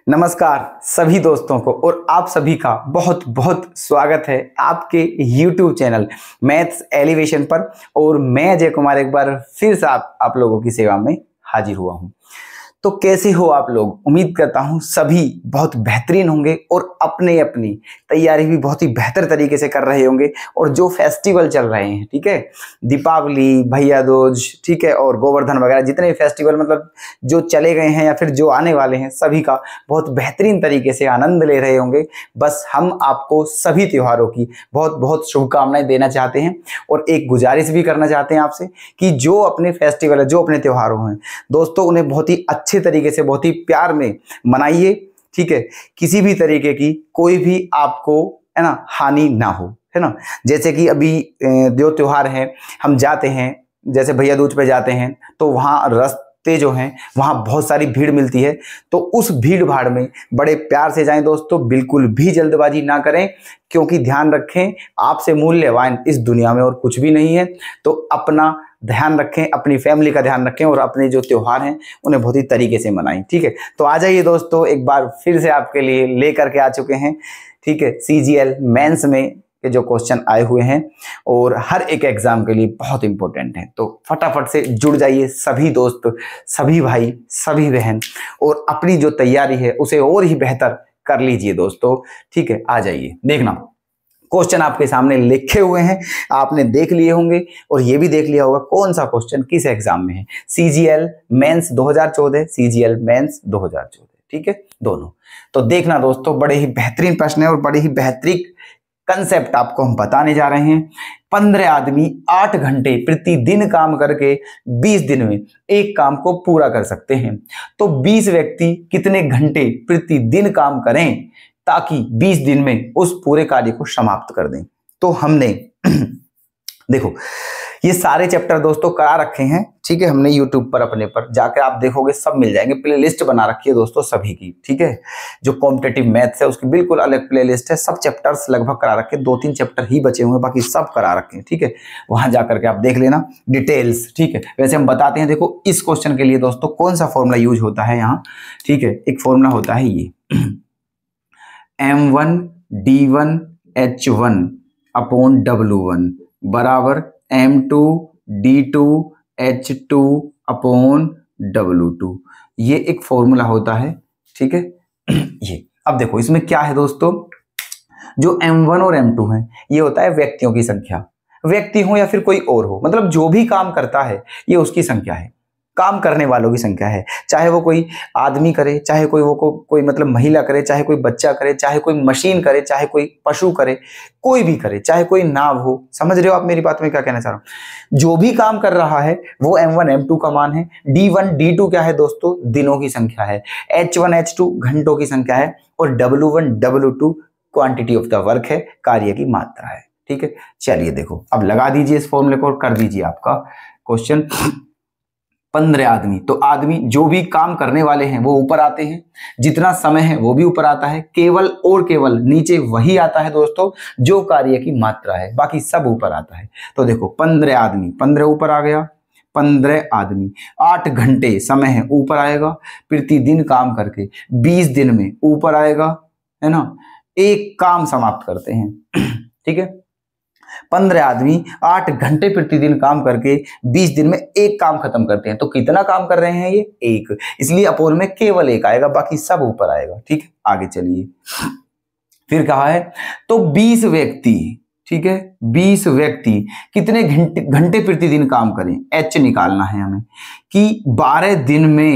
नमस्कार सभी दोस्तों को और आप सभी का बहुत बहुत स्वागत है आपके YouTube चैनल मैथ्स एलिवेशन पर। और मैं अजय कुमार एक बार फिर से आप लोगों की सेवा में हाजिर हुआ हूं। तो कैसे हो आप लोग? उम्मीद करता हूं सभी बहुत बेहतरीन होंगे और अपने अपनी तैयारी भी बहुत ही बेहतर तरीके से कर रहे होंगे। और जो फेस्टिवल चल रहे हैं, ठीक है, दीपावली, भैया दूज, ठीक है, और गोवर्धन वगैरह जितने भी फेस्टिवल मतलब जो चले गए हैं या फिर जो आने वाले हैं, सभी का बहुत बेहतरीन तरीके से आनंद ले रहे होंगे। बस हम आपको सभी त्योहारों की बहुत बहुत शुभकामनाएं देना चाहते हैं और एक गुजारिश भी करना चाहते हैं आपसे कि जो अपने फेस्टिवल है, जो अपने त्योहारों हैं दोस्तों, उन्हें बहुत ही अच्छे तरीके से, बहुत ही प्यार में मनाइए, ठीक है। किसी भी तरीके की कोई भी आपको, है ना, हानि ना हो, है ना। जैसे कि अभी जो त्योहार है हम जाते हैं, जैसे भैया दूज पे जाते हैं तो वहाँ रास्ते जो हैं वहाँ बहुत सारी भीड़ मिलती है। तो उस भीड़ भाड़ में बड़े प्यार से जाएं दोस्तों, बिल्कुल भी जल्दबाजी ना करें, क्योंकि ध्यान रखें आपसे मूल्यवान इस दुनिया में और कुछ भी नहीं है। तो अपना ध्यान रखें, अपनी फैमिली का ध्यान रखें और अपने जो त्योहार हैं उन्हें बहुत ही तरीके से मनाएं, ठीक है। तो आ जाइए दोस्तों, एक बार फिर से आपके लिए लेकर के आ चुके हैं, ठीक है, CGL मेंस में के जो क्वेश्चन आए हुए हैं और हर एक एग्जाम के लिए बहुत इंपॉर्टेंट है। तो फटाफट से जुड़ जाइए सभी दोस्त, सभी भाई, सभी बहन, और अपनी जो तैयारी है उसे और ही बेहतर कर लीजिए दोस्तों, ठीक है। आ जाइए, देखना क्वेश्चन आपके सामने लिखे हुए हैं, आपने देख लिए होंगे और ये भी देख लिया होगा कौन सा क्वेश्चन किस एग्जाम में है। CGL मेंस 2014, CGL मेंस 2014, ठीक है, दोनों। तो देखना दोस्तों, बड़े ही बेहतरीन प्रश्न है और बड़े ही बेहतरीन कंसेप्ट आपको हम बताने जा रहे हैं। 15 आदमी 8 घंटे प्रतिदिन काम करके 20 दिन में एक काम को पूरा कर सकते हैं। तो 20 व्यक्ति कितने घंटे प्रतिदिन काम करें ताकि 20 दिन में उस पूरे कार्य को समाप्त कर दें? तो हमने देखो ये सारे चैप्टर दोस्तों करा रखे हैं, ठीक है। हमने YouTube पर अपने पर जाकर आप देखोगे सब मिल जाएंगे। प्लेलिस्ट बना रखी है दोस्तों सभी की, ठीक है। जो कॉम्पिटिटिव मैथ्स है उसकी बिल्कुल अलग प्लेलिस्ट है। सब चैप्टर्स लगभग करा रखे, 2-3 चैप्टर ही बचे हुए हैं, बाकी सब करा रखे हैं, ठीक है। वहां जाकर के आप देख लेना डिटेल्स, ठीक है। वैसे हम बताते हैं, देखो इस क्वेश्चन के लिए दोस्तों कौन सा फॉर्मूला यूज होता है यहाँ, ठीक है। एक फॉर्मूला होता है ये M1 D1 H1 upon W1 बराबर M2 D2 H2 upon W2। ये एक फॉर्मूला होता है, ठीक है। ये अब देखो इसमें क्या है दोस्तों, जो M1 और M2 है ये होता है व्यक्तियों की संख्या, व्यक्ति हो या फिर कोई और हो, मतलब जो भी काम करता है ये उसकी संख्या है, काम करने वालों की संख्या है। चाहे वो कोई आदमी करे, चाहे कोई मतलब महिला करे, चाहे कोई बच्चा करे, चाहे कोई मशीन करे, चाहे कोई पशु करे, कोई भी करे, चाहे कोई नाव हो। समझ रहे हो आप मेरी बात में क्या कहना चाह रहा हूं? जो भी काम कर रहा है वो M1 M2 का मान है। D1 D2 क्या है दोस्तों? दिनों की संख्या है। H1 H2 घंटों की संख्या है और W1 W2 quantity of the work है, कार्य की मात्रा है, ठीक है। चलिए देखो, अब लगा दीजिए इस फॉर्मूले को और कर दीजिए आपका क्वेश्चन। 15 आदमी, तो आदमी जो भी काम करने वाले हैं वो ऊपर आते हैं, जितना समय है वो भी ऊपर आता है, केवल और केवल नीचे वही आता है दोस्तों जो कार्य की मात्रा है, बाकी सब ऊपर आता है। तो देखो 15 आदमी, 15 ऊपर आ गया, 15 आदमी 8 घंटे समय है ऊपर आएगा, प्रतिदिन काम करके 20 दिन में ऊपर आएगा, है ना। एक काम समाप्त करते हैं, ठीक है। 15 आदमी 8 घंटे प्रतिदिन काम करके 20 दिन में एक काम खत्म करते हैं। तो कितना काम कर रहे हैं ये? एक, इसलिए अपोन में केवल एक आएगा, बाकी सब ऊपर आएगा, ठीक है। आगे चलिए, फिर कहा है तो 20 व्यक्ति, ठीक है, 20 व्यक्ति कितने घंटे प्रतिदिन काम करें? H निकालना है हमें कि 12 दिन में,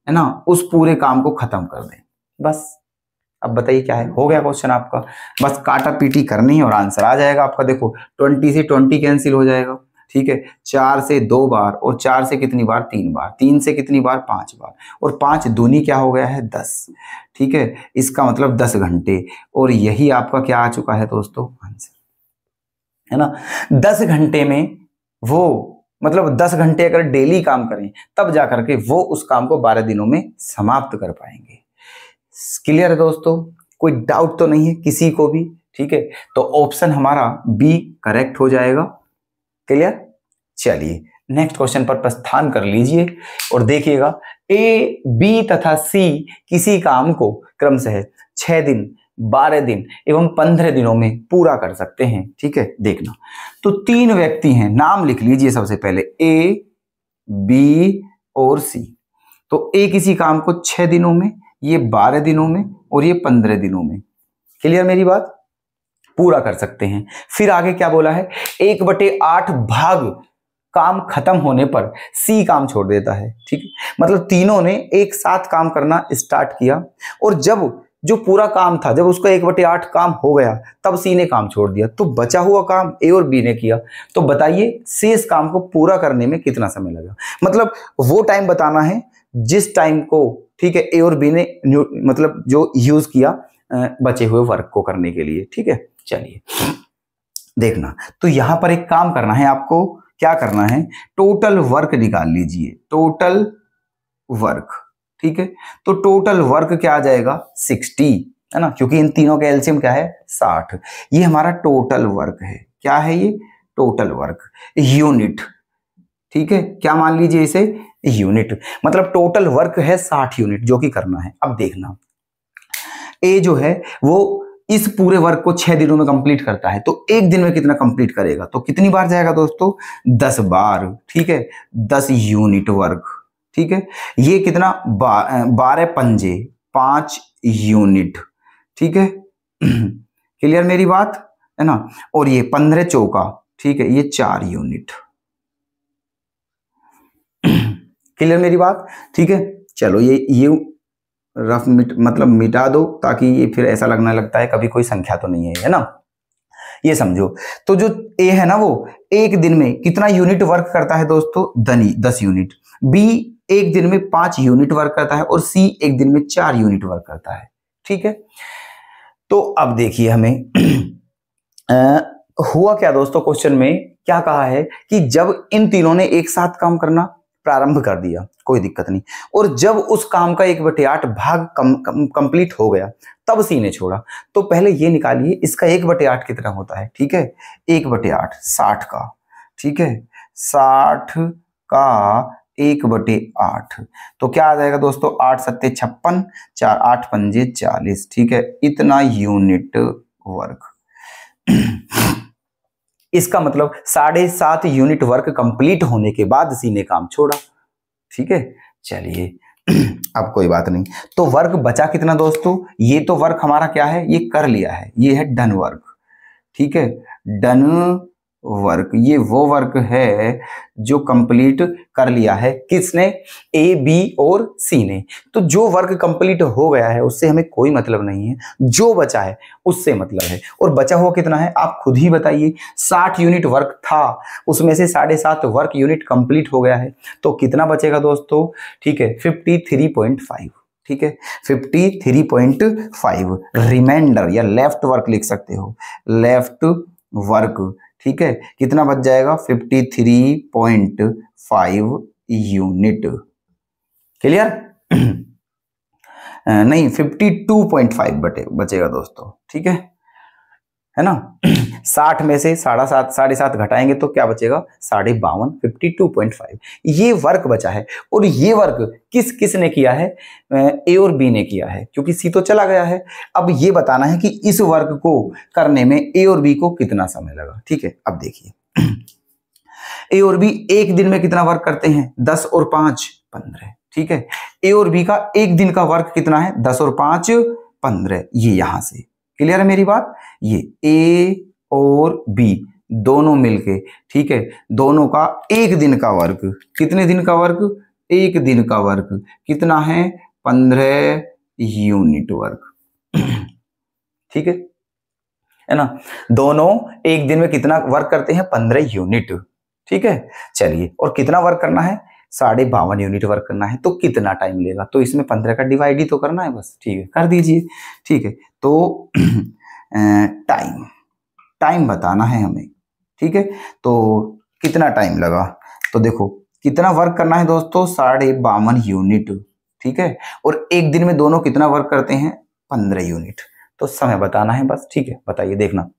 है ना, उस पूरे काम को खत्म कर दें। बस अब बताइए क्या है, हो गया क्वेश्चन आपका। बस काटा पीटी करनी है और आंसर आ जाएगा आपका। देखो 20 से 20 कैंसिल हो जाएगा, ठीक है। 4 से 2 बार और 4 से कितनी बार? 3 बार। 3 से कितनी बार? 5 बार। और 5 दूनी क्या हो गया है? 10, ठीक है। इसका मतलब 10 घंटे, और यही आपका क्या आ चुका है दोस्तों? आंसर, है ना। 10 घंटे में वो, मतलब 10 घंटे अगर डेली काम करें तब जाकर के वो उस काम को 12 दिनों में समाप्त कर पाएंगे। क्लियर है दोस्तों? कोई डाउट तो नहीं है किसी को भी? ठीक है, तो ऑप्शन हमारा बी करेक्ट हो जाएगा। क्लियर? चलिए नेक्स्ट क्वेश्चन पर प्रस्थान कर लीजिए और देखिएगा ए, बी तथा सी किसी काम को क्रमशः 6 दिन, 12 दिन एवं 15 दिनों में पूरा कर सकते हैं। ठीक है, देखना तो 3 व्यक्ति हैं, नाम लिख लीजिए सबसे पहले ए, बी और सी। तो ए किसी काम को 6 दिनों में, ये 12 दिनों में और ये 15 दिनों में, क्लियर मेरी बात, पूरा कर सकते हैं। फिर आगे क्या बोला है, 1/8 भाग काम खत्म होने पर सी काम छोड़ देता है। ठीक है, मतलब तीनों ने एक साथ काम करना स्टार्ट किया और जब जो पूरा काम था, जब उसका 1/8 काम हो गया तब सी ने काम छोड़ दिया, तो बचा हुआ काम ए और बी ने किया। तो बताइए शेष काम को पूरा करने में कितना समय लगा। मतलब वो टाइम बताना है जिस टाइम को, ठीक है, ए और बी ने मतलब जो यूज किया बचे हुए वर्क को करने के लिए। ठीक है, चलिए देखना तो यहां पर एक काम करना है आपको, क्या करना है, टोटल वर्क निकाल लीजिए, टोटल वर्क। ठीक है, तो टोटल वर्क क्या आ जाएगा 60, है ना, क्योंकि इन तीनों का एलसीएम क्या है 60। ये हमारा टोटल वर्क है, क्या है ये, टोटल वर्क यूनिट। ठीक है, क्या मान लीजिए इसे, यूनिट, मतलब टोटल वर्क है 60 यूनिट जो कि करना है। अब देखना ए जो है वो इस पूरे वर्क को 6 दिनों में कंप्लीट करता है, तो एक दिन में कितना कंप्लीट करेगा, तो कितनी बार जाएगा दोस्तों, 10 बार। ठीक है, 10 यूनिट वर्क। ठीक है, ये कितना 12 पंजे 5 यूनिट। ठीक है, क्लियर मेरी बात, है ना, और ये 15 चौका, ठीक है, ये 4 यूनिट। क्लियर मेरी बात, ठीक है। चलो ये रफ मतलब मिटा दो, ताकि ये फिर ऐसा लगने लगता है कभी कोई संख्या तो नहीं है ना, ये समझो। तो जो ए है ना वो एक दिन में कितना यूनिट वर्क करता है दोस्तों, 10 यूनिट। बी एक दिन में 5 यूनिट वर्क करता है और सी एक दिन में 4 यूनिट वर्क करता है। ठीक है, तो अब देखिए हमें हुआ क्या दोस्तों, क्वेश्चन में क्या कहा है कि जब इन तीनों ने एक साथ काम करना प्रारंभ कर दिया, कोई दिक्कत नहीं, और जब उस काम का 1/8 भाग कंप्लीट हो गया तब सी ने छोड़ा। तो पहले ये निकालिए इसका 1/8 कितना होता है। ठीक है, 1/8 60 का, ठीक है, 60 का 1/8, तो क्या आ जाएगा दोस्तों, 8 सत्ते 56, 4 8 पंजे 40। ठीक है, इतना यूनिट वर्क। इसका मतलब 7.5 यूनिट वर्क कंप्लीट होने के बाद सी ने काम छोड़ा। ठीक है, चलिए अब कोई बात नहीं। तो वर्क बचा कितना दोस्तों, ये तो वर्क हमारा क्या है, ये कर लिया है, ये है डन वर्क। ठीक है, डन वर्क, ये वो वर्क है जो कंप्लीट कर लिया है, किसने, ए बी और सी ने। तो जो वर्क कंप्लीट हो गया है उससे हमें कोई मतलब नहीं है, जो बचा है उससे मतलब है। और बचा हुआ कितना है आप खुद ही बताइए, 60 यूनिट वर्क था, उसमें से 7.5 वर्क यूनिट कंप्लीट हो गया है, तो कितना बचेगा दोस्तों, ठीक है 53.5। ठीक है, 53.5 रिमाइंडर या लेफ्ट वर्क लिख सकते हो, लेफ्ट वर्क। ठीक है, कितना बच जाएगा, 53.5 यूनिट। क्लियर नहीं 52.5 बचेगा दोस्तों। ठीक है ना 60 में से 7.5 घटाएंगे तो क्या बचेगा, 52.5, 52.5 ये वर्क बचा है। और ये वर्क किस किस ने किया है, ए और बी ने किया है, क्योंकि सी तो चला गया है। अब ये बताना है कि इस वर्क को करने में ए और बी को कितना समय लगा। ठीक है, अब देखिए ए और बी एक दिन में कितना वर्क करते हैं, 10 और 5 15। ठीक है, ए और बी का एक दिन का वर्क कितना है, 10 और 5 15, ये यहां से क्लियर है मेरी बात। ये ए और बी दोनों मिलके, ठीक है, दोनों का एक दिन का वर्क, कितने दिन का वर्क, एक दिन का वर्क कितना है, 15 यूनिट वर्क। ठीक है ना, दोनों एक दिन में कितना वर्क करते हैं, 15 यूनिट। ठीक है, चलिए, और कितना वर्क करना है, 52.5 यूनिट वर्क करना है, तो कितना टाइम लेगा, तो इसमें 15 का डिवाइड ही तो करना है बस। ठीक है, कर दीजिए। ठीक है, तो टाइम बताना है हमें। ठीक है, तो कितना टाइम लगा, तो देखो कितना वर्क करना है दोस्तों, 52.5 यूनिट। ठीक है, और एक दिन में दोनों कितना वर्क करते हैं, 15 यूनिट। तो समय बताना है बस। ठीक है, बताइए, देखना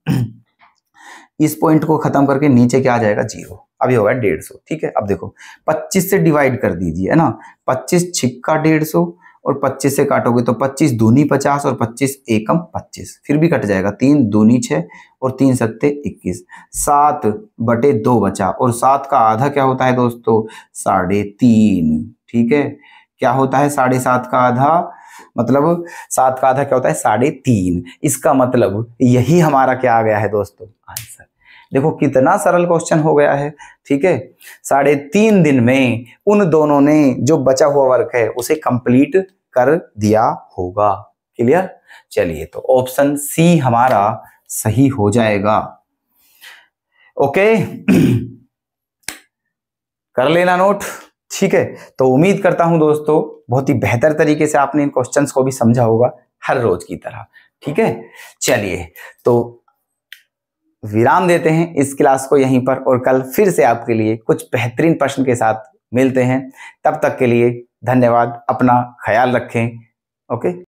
इस पॉइंट को खत्म करके नीचे क्या आ जाएगा 0, अभी होगा 150। ठीक है, अब देखो 25 से डिवाइड कर दीजिए, है ना, 25 छिक्का 150 और 25 से काटोगे तो 25 दूनी 50 और 25 एकम 25, फिर भी कट जाएगा, 3 दूनी 6 और 3 सत्ते 21, 7/2 बचा, और 7 का आधा क्या होता है दोस्तों 3.5। ठीक है, क्या होता है 7.5 का आधा, मतलब 7 का आधा क्या होता है 3.5। इसका मतलब यही हमारा क्या आ गया है दोस्तों आंसर। देखो कितना सरल क्वेश्चन हो गया है। ठीक है, 3.5 दिन में उन दोनों ने जो बचा हुआ वर्क है उसे कंप्लीट कर दिया होगा। क्लियर, चलिए तो ऑप्शन सी हमारा सही हो जाएगा। ओके कर लेना नोट। ठीक है, तो उम्मीद करता हूं दोस्तों बहुत ही बेहतर तरीके से आपने इन क्वेश्चंस को भी समझा होगा हर रोज की तरह। ठीक है, चलिए तो विराम देते हैं इस क्लास को यहीं पर, और कल फिर से आपके लिए कुछ बेहतरीन प्रश्न के साथ मिलते हैं। तब तक के लिए धन्यवाद, अपना ख्याल रखें। ओके।